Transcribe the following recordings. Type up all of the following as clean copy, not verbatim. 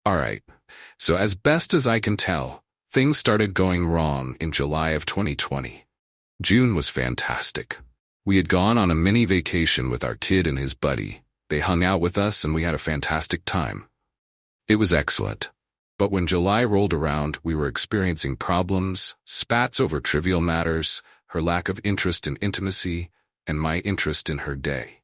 Alright, so as best as I can tell, things started going wrong in July of 2020. June was fantastic. We had gone on a mini vacation with our kid and his buddy. They hung out with us and we had a fantastic time. It was excellent. But when July rolled around, we were experiencing problems, spats over trivial matters, her lack of interest in intimacy, and my interest in her day.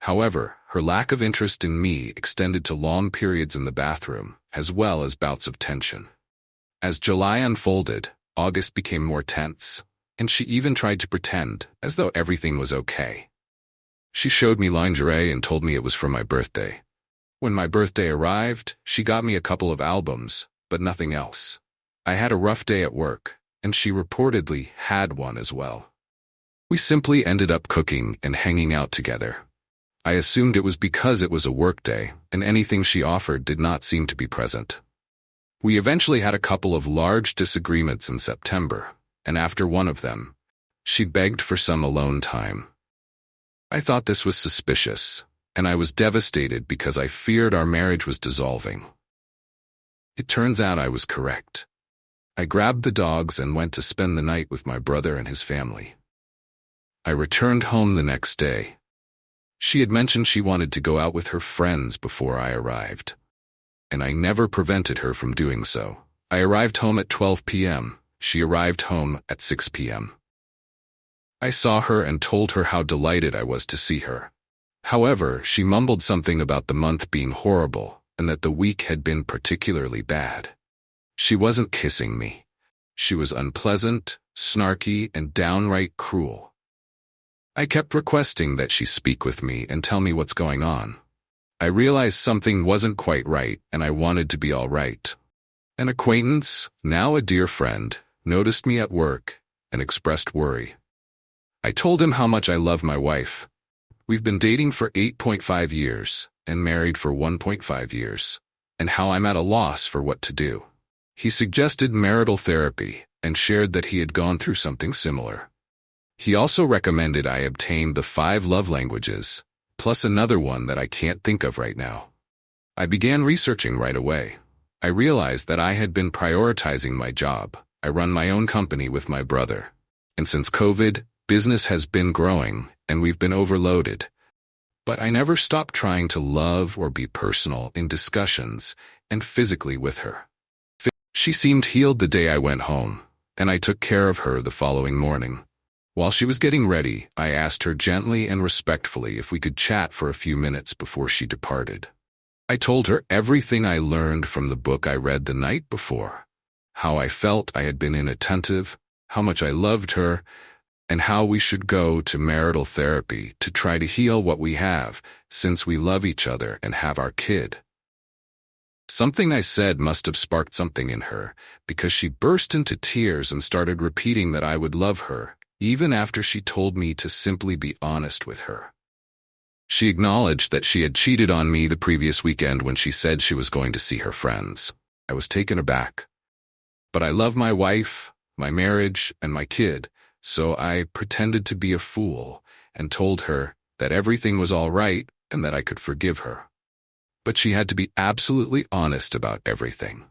However, her lack of interest in me extended to long periods in the bathroom, as well as bouts of tension. As July unfolded, August became more tense, and she even tried to pretend as though everything was okay. She showed me lingerie and told me it was for my birthday. When my birthday arrived, she got me a couple of albums, but nothing else. I had a rough day at work, and she reportedly had one as well. We simply ended up cooking and hanging out together. I assumed it was because it was a work day, and anything she offered did not seem to be present. We eventually had a couple of large disagreements in September, and after one of them, she begged for some alone time. I thought this was suspicious, and I was devastated because I feared our marriage was dissolving. It turns out I was correct. I grabbed the dogs and went to spend the night with my brother and his family. I returned home the next day. She had mentioned she wanted to go out with her friends before I arrived, and I never prevented her from doing so. I arrived home at 12 p.m. She arrived home at 6 p.m. I saw her and told her how delighted I was to see her. However, she mumbled something about the month being horrible and that the week had been particularly bad. She wasn't kissing me. She was unpleasant, snarky, and downright cruel. I kept requesting that she speak with me and tell me what's going on. I realized something wasn't quite right and I wanted to be all right. An acquaintance, now a dear friend, noticed me at work and expressed worry. I told him how much I love my wife. We've been dating for 8.5 years and married for 1.5 years, and how I'm at a loss for what to do. He suggested marital therapy and shared that he had gone through something similar. He also recommended I obtain the 5 love languages, plus another one that I can't think of right now. I began researching right away. I realized that I had been prioritizing my job. I run my own company with my brother. And since COVID, business has been growing, and we've been overloaded. But I never stopped trying to love or be personal in discussions and physically with her. She seemed healed the day I went home, and I took care of her the following morning. While she was getting ready, I asked her gently and respectfully if we could chat for a few minutes before she departed. I told her everything I learned from the book I read the night before, how I felt I had been inattentive, how much I loved her, and how we should go to marital therapy to try to heal what we have, since we love each other and have our kid. Something I said must have sparked something in her, because she burst into tears and started repeating that I would love her, even after she told me to simply be honest with her. She acknowledged that she had cheated on me the previous weekend when she said she was going to see her friends. I was taken aback. But I love my wife, my marriage, and my kid, so I pretended to be a fool and told her that everything was all right and that I could forgive her. But she had to be absolutely honest about everything.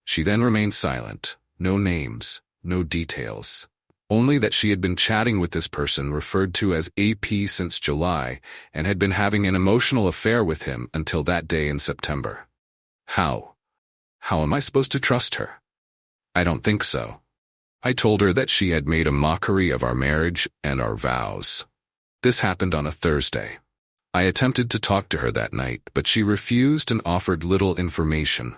She then remained silent, no names, no details, only that she had been chatting with this person referred to as AP since July and had been having an emotional affair with him until that day in September. How? How am I supposed to trust her? I don't think so. I told her that she had made a mockery of our marriage and our vows. This happened on a Thursday. I attempted to talk to her that night, but she refused and offered little information.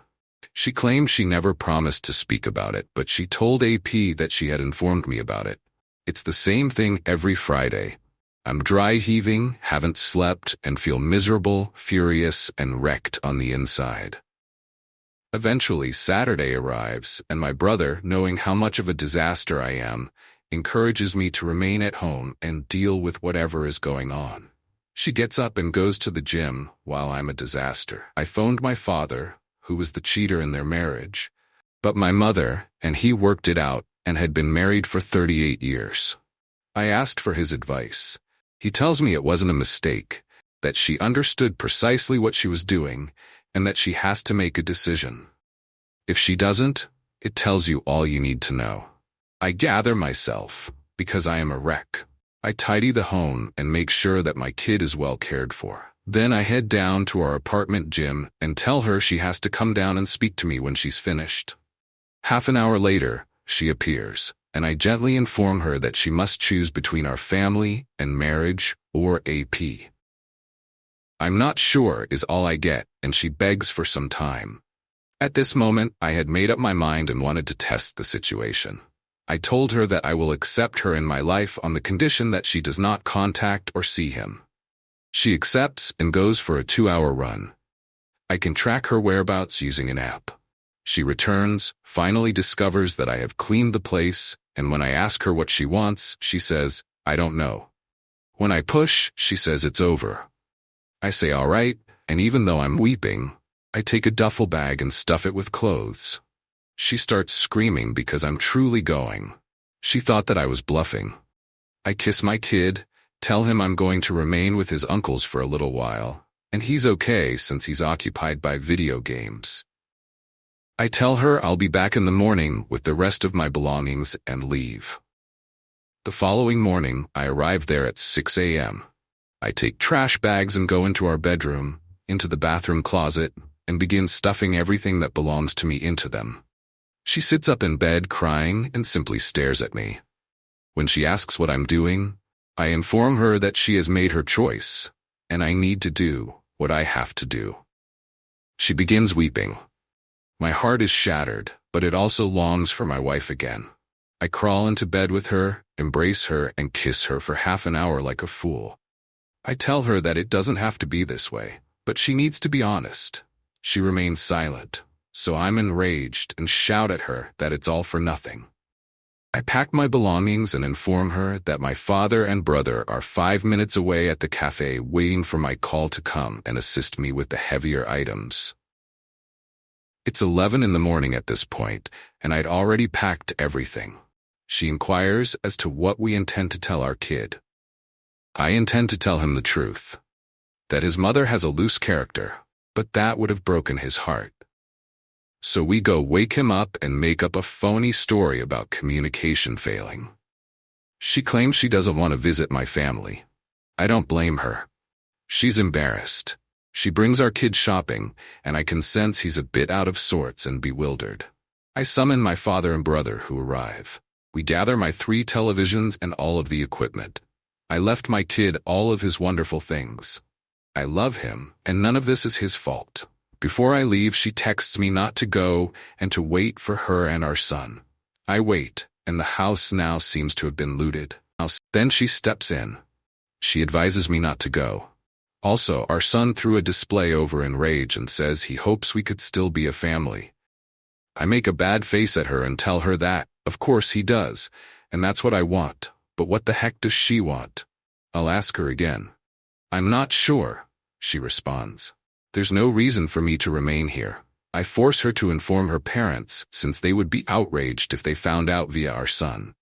She claimed she never promised to speak about it, but she told AP that she had informed me about it. It's the same thing every Friday. I'm dry heaving, haven't slept, and feel miserable, furious, and wrecked on the inside. Eventually, Saturday arrives, and my brother, knowing how much of a disaster I am, encourages me to remain at home and deal with whatever is going on. She gets up and goes to the gym while I'm a disaster. I phoned my father, who was the cheater in their marriage, but my mother, and he worked it out and had been married for 38 years. I asked for his advice. He tells me it wasn't a mistake, that she understood precisely what she was doing, and that she has to make a decision. If she doesn't, it tells you all you need to know. I gather myself, because I am a wreck. I tidy the home and make sure that my kid is well cared for. Then I head down to our apartment gym and tell her she has to come down and speak to me when she's finished. Half an hour later, she appears, and I gently inform her that she must choose between our family and marriage or AP. "I'm not sure" is all I get, and she begs for some time. At this moment, I had made up my mind and wanted to test the situation. I told her that I will accept her in my life on the condition that she does not contact or see him. She accepts and goes for a 2-hour run. I can track her whereabouts using an app. She returns, finally discovers that I have cleaned the place, and when I ask her what she wants, she says, "I don't know." When I push, she says it's over. I say all right, and even though I'm weeping, I take a duffel bag and stuff it with clothes. She starts screaming because I'm truly going. She thought that I was bluffing. I kiss my kid, tell him I'm going to remain with his uncles for a little while, and he's okay since he's occupied by video games. I tell her I'll be back in the morning with the rest of my belongings and leave. The following morning, I arrive there at 6 a.m. I take trash bags and go into our bedroom, into the bathroom closet, and begin stuffing everything that belongs to me into them. She sits up in bed crying and simply stares at me. When she asks what I'm doing, I inform her that she has made her choice, and I need to do what I have to do. She begins weeping. My heart is shattered, but it also longs for my wife again. I crawl into bed with her, embrace her, and kiss her for half an hour like a fool. I tell her that it doesn't have to be this way, but she needs to be honest. She remains silent, so I'm enraged and shout at her that it's all for nothing. I pack my belongings and inform her that my father and brother are 5 minutes away at the cafe waiting for my call to come and assist me with the heavier items. It's 11 in the morning at this point, and I'd already packed everything. She inquires as to what we intend to tell our kid. I intend to tell him the truth. That his mother has a loose character, but that would have broken his heart. So we go wake him up and make up a phony story about communication failing. She claims she doesn't want to visit my family. I don't blame her. She's embarrassed. She brings our kid shopping, and I can sense he's a bit out of sorts and bewildered. I summon my father and brother who arrive. We gather my 3 televisions and all of the equipment. I left my kid all of his wonderful things. I love him, and none of this is his fault. Before I leave, she texts me not to go and to wait for her and our son. I wait, and the house now seems to have been looted. Then she steps in. She advises me not to go. Also, our son threw a display over in rage and says he hopes we could still be a family. I make a bad face at her and tell her that, of course he does, and that's what I want, but what the heck does she want? I'll ask her again. I'm not sure, she responds. There's no reason for me to remain here. I force her to inform her parents, since they would be outraged if they found out via our son.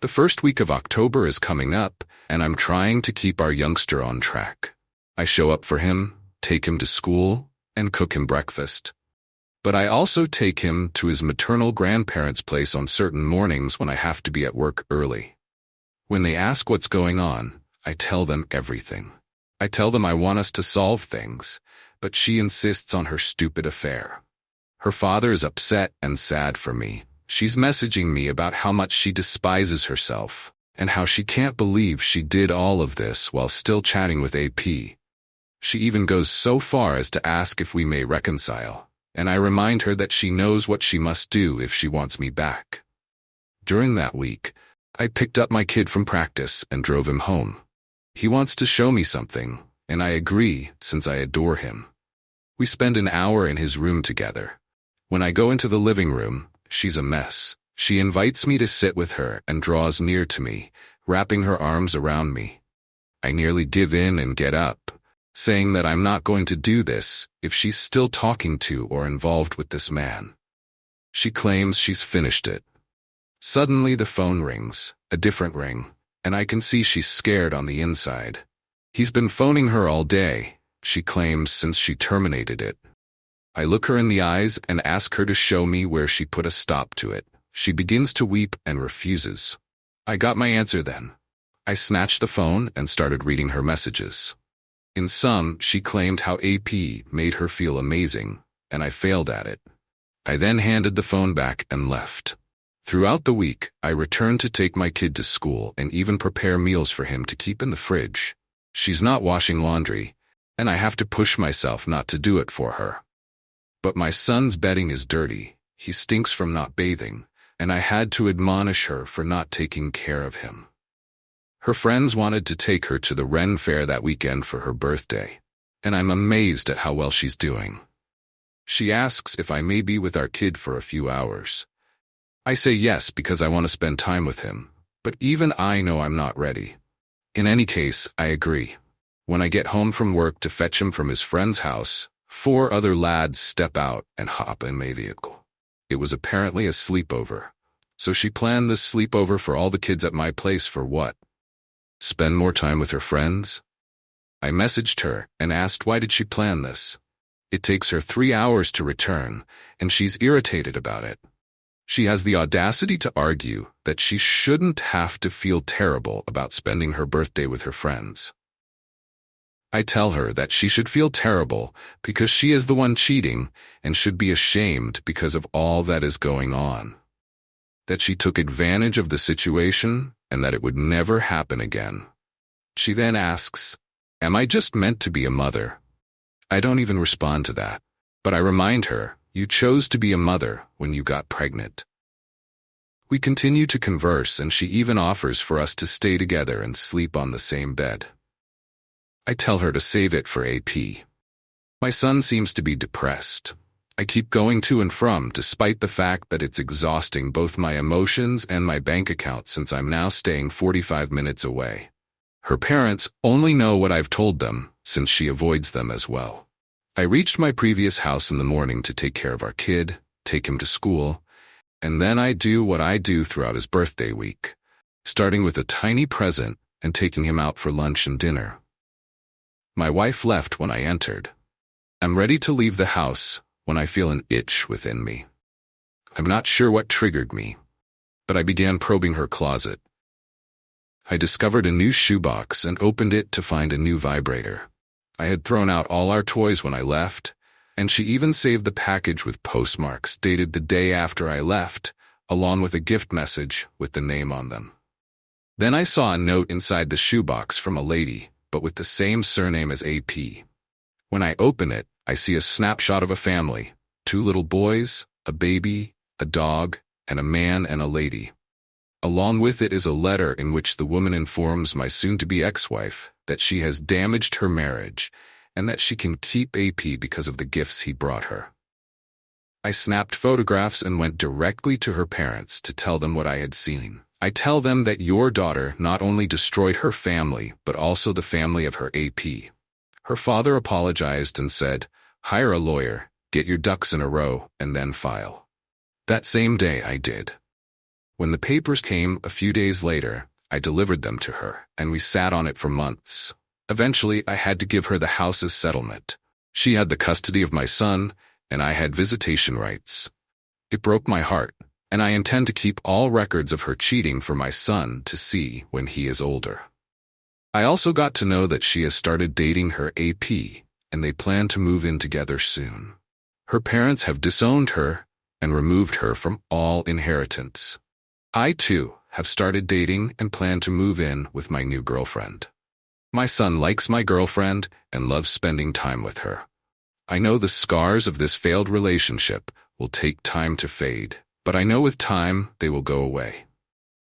The first week of October is coming up, and I'm trying to keep our youngster on track. I show up for him, take him to school, and cook him breakfast. But I also take him to his maternal grandparents' place on certain mornings when I have to be at work early. When they ask what's going on, I tell them everything. I tell them I want us to solve things, but she insists on her stupid affair. Her father is upset and sad for me. She's messaging me about how much she despises herself, and how she can't believe she did all of this while still chatting with AP. She even goes so far as to ask if we may reconcile, and I remind her that she knows what she must do if she wants me back. During that week, I picked up my kid from practice and drove him home. He wants to show me something, and I agree since I adore him. We spend an hour in his room together. When I go into the living room, she's a mess. She invites me to sit with her and draws near to me, wrapping her arms around me. I nearly give in and get up, saying that I'm not going to do this if she's still talking to or involved with this man. She claims she's finished it. Suddenly the phone rings, a different ring, and I can see she's scared on the inside. He's been phoning her all day, she claims, since she terminated it. I look her in the eyes and ask her to show me where she put a stop to it. She begins to weep and refuses. I got my answer then. I snatched the phone and started reading her messages. In some, she claimed how AP made her feel amazing, and I failed at it. I then handed the phone back and left. Throughout the week, I returned to take my kid to school and even prepare meals for him to keep in the fridge. She's not washing laundry, and I have to push myself not to do it for her. But my son's bedding is dirty, he stinks from not bathing, and I had to admonish her for not taking care of him. Her friends wanted to take her to the Ren Fair that weekend for her birthday, and I'm amazed at how well she's doing. She asks if I may be with our kid for a few hours. I say yes because I want to spend time with him, but even I know I'm not ready. In any case, I agree. When I get home from work to fetch him from his friend's house, 4 other lads step out and hop in my vehicle. It was apparently a sleepover. So she planned this sleepover for all the kids at my place for what? Spend more time with her friends? I messaged her and asked why did she plan this. It takes her 3 hours to return, and she's irritated about it. She has the audacity to argue that she shouldn't have to feel terrible about spending her birthday with her friends. I tell her that she should feel terrible because she is the one cheating and should be ashamed because of all that is going on. That she took advantage of the situation and that it would never happen again. She then asks, "Am I just meant to be a mother?" I don't even respond to that, but I remind her, you chose to be a mother when you got pregnant. We continue to converse and she even offers for us to stay together and sleep on the same bed. I tell her to save it for AP. My son seems to be depressed. I keep going to and from despite the fact that it's exhausting both my emotions and my bank account since I'm now staying 45 minutes away. Her parents only know what I've told them since she avoids them as well. I reached my previous house in the morning to take care of our kid, take him to school, and then I do what I do throughout his birthday week, starting with a tiny present and taking him out for lunch and dinner. My wife left when I entered. I'm ready to leave the house when I feel an itch within me. I'm not sure what triggered me, but I began probing her closet. I discovered a new shoebox and opened it to find a new vibrator. I had thrown out all our toys when I left, and she even saved the package with postmarks dated the day after I left, along with a gift message with the name on them. Then I saw a note inside the shoebox from a lady, but with the same surname as AP. When I open it, I see a snapshot of a family, 2 little boys, a baby, a dog, and a man and a lady. Along with it is a letter in which the woman informs my soon-to-be ex-wife that she has damaged her marriage and that she can keep AP because of the gifts he brought her. I snapped photographs and went directly to her parents to tell them what I had seen. I tell them that your daughter not only destroyed her family, but also the family of her AP. Her father apologized and said, "Hire a lawyer, get your ducks in a row, and then file." That same day I did. When the papers came a few days later, I delivered them to her, and we sat on it for months. Eventually, I had to give her the house as settlement. She had the custody of my son, and I had visitation rights. It broke my heart, and I intend to keep all records of her cheating for my son to see when he is older. I also got to know that she has started dating her AP, and they plan to move in together soon. Her parents have disowned her and removed her from all inheritance. I, too, have started dating and plan to move in with my new girlfriend. My son likes my girlfriend and loves spending time with her. I know the scars of this failed relationship will take time to fade, but I know with time they will go away.